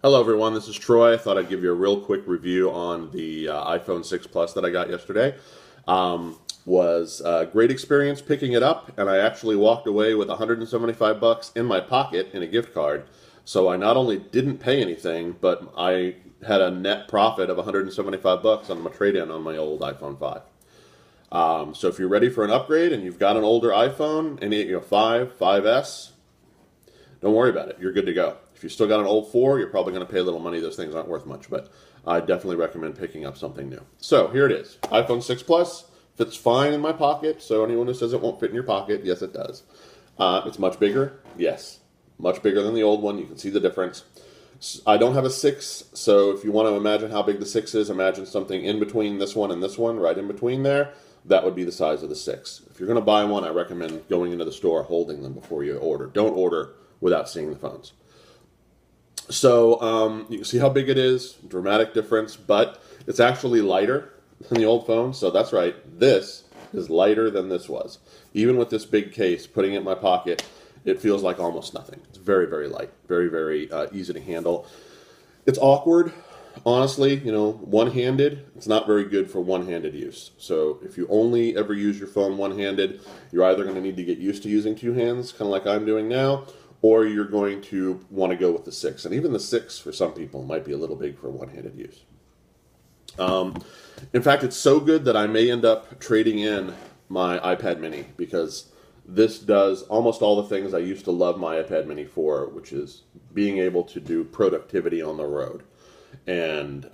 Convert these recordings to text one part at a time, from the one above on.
Hello everyone, this is Troy. I thought I'd give you a real quick review on the iPhone 6 Plus that I got yesterday. Was a great experience picking it up, and I actually walked away with 175 bucks in my pocket in a gift card. So I not only didn't pay anything, but I had a net profit of 175 bucks on my trade-in on my old iPhone 5. So if you're ready for an upgrade and you've got an older iPhone, any 5, 5S, don't worry about it. You're good to go. If you still got an old 4, you're probably going to pay a little money. Those things aren't worth much, but I definitely recommend picking up something new. So here it is. iPhone 6 Plus fits fine in my pocket. So anyone who says it won't fit in your pocket, yes, it does. It's much bigger. Yes, much bigger than the old one. You can see the difference. I don't have a 6, so if you want to imagine how big the 6 is, imagine something in between this one and this one, right in between there. That would be the size of the 6. If you're going to buy one, I recommend going into the store, holding them before you order. Don't order without seeing the phones. So you can see how big it is, dramatic difference, but it's actually lighter than the old phone. So that's right, this is lighter than this was. Even with this big case, putting it in my pocket, it feels like almost nothing. It's very, very light, very, very easy to handle. It's awkward, honestly, one-handed. It's not very good for one-handed use. So if you only ever use your phone one-handed, you're either going to need to get used to using two hands, kind of like I'm doing now, or you're going to want to go with the 6. And even the 6, for some people, might be a little big for one-handed use. In fact, it's so good that I may end up trading in my iPad mini, because this does almost all the things I used to love my iPad mini for, which is being able to do productivity on the road and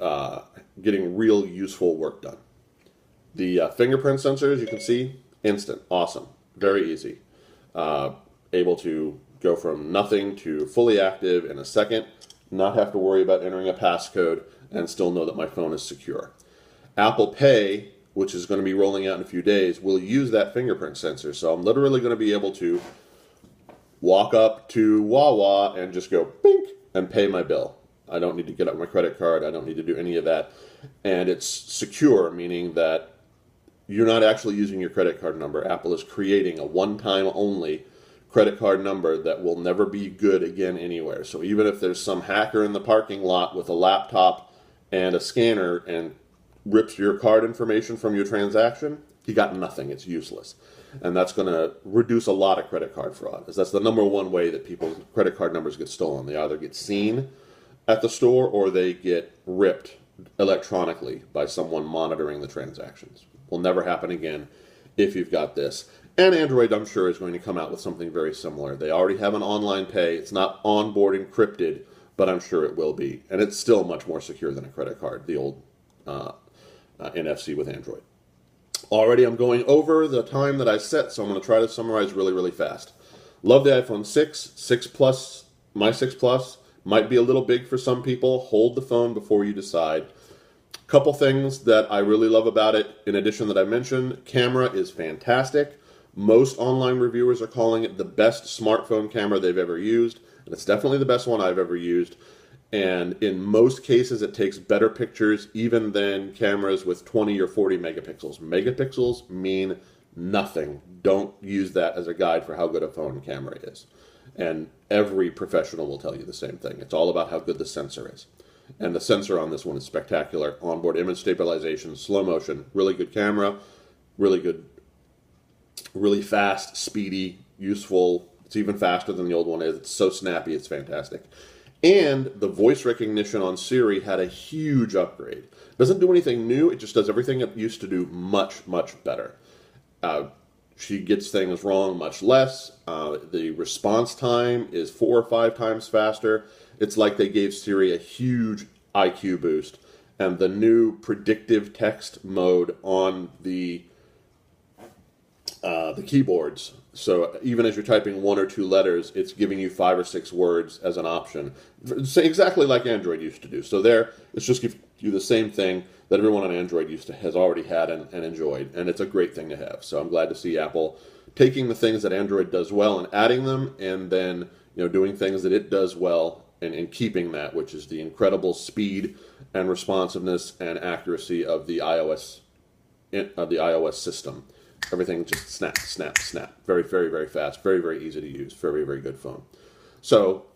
getting real useful work done. The fingerprint sensors, you can see, instant, awesome, very easy. Able to go from nothing to fully active in a second, not have to worry about entering a passcode, and still know that my phone is secure. Apple Pay, which is going to be rolling out in a few days, will use that fingerprint sensor. So I'm literally going to be able to walk up to Wawa and just go bink and pay my bill. I don't need to get out my credit card. I don't need to do any of that. And it's secure, meaning that you're not actually using your credit card number. Apple is creating a one-time only credit card number that will never be good again anywhere. So even if there's some hacker in the parking lot with a laptop and a scanner and rips your card information from your transaction, he got nothing. It's useless. And that's going to reduce a lot of credit card fraud, because that's the number one way that people's credit card numbers get stolen. They either get seen at the store or they get ripped electronically by someone monitoring the transactions. Will never happen again if you've got this. And Android, I'm sure, is going to come out with something very similar. They already have an online pay. It's not onboard encrypted, but I'm sure it will be. And it's still much more secure than a credit card, the old NFC with Android. Already, I'm going over the time that I set, so I'm going to try to summarize really, really fast. Love the iPhone 6, 6 Plus, my 6 Plus. Might be a little big for some people. Hold the phone before you decide. Couple things that I really love about it, in addition that I mentioned, camera is fantastic. Most online reviewers are calling it the best smartphone camera they've ever used, and it's definitely the best one I've ever used. And in most cases, it takes better pictures even than cameras with 20 or 40 megapixels. Megapixels mean nothing. Don't use that as a guide for how good a phone camera is. And every professional will tell you the same thing. It's all about how good the sensor is. And the sensor on this one is spectacular. Onboard image stabilization, slow motion, really good camera, really good, really fast, speedy, useful. It's even faster than the old one is. It's so snappy, it's fantastic. And the voice recognition on Siri had a huge upgrade. It doesn't do anything new, it just does everything it used to do much, much better. She gets things wrong much less. The response time is 4 or 5 times faster. It's like they gave Siri a huge IQ boost. And the new predictive text mode on the keyboards. So even as you're typing 1 or 2 letters, it's giving you 5 or 6 words as an option. Exactly like Android used to do. So there, it's just give you the same thing that everyone on Android has already had and enjoyed. And it's a great thing to have. So I'm glad to see Apple taking the things that Android does well and adding them, and then doing things that it does well and keeping that, which is the incredible speed and responsiveness and accuracy of the iOS system. Everything just snap, snap, snap. Very, very, very fast. Very, very easy to use. Very, very good phone. So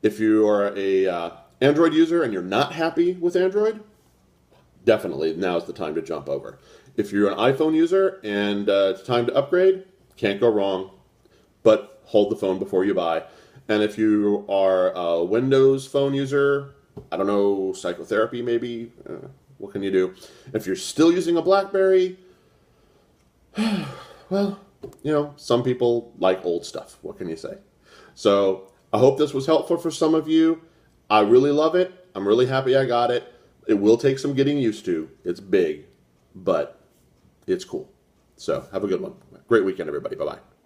if you are a Android user and you're not happy with Android, definitely now's the time to jump over. If you're an iPhone user and it's time to upgrade, can't go wrong, but hold the phone before you buy. And if you are a Windows phone user, I don't know, psychotherapy maybe, what can you do? If you're still using a BlackBerry, well, you know, some people like old stuff. What can you say? So I hope this was helpful for some of you. I really love it. I'm really happy I got it. It will take some getting used to. It's big, but it's cool. So have a good one. Great weekend, everybody. Bye-bye.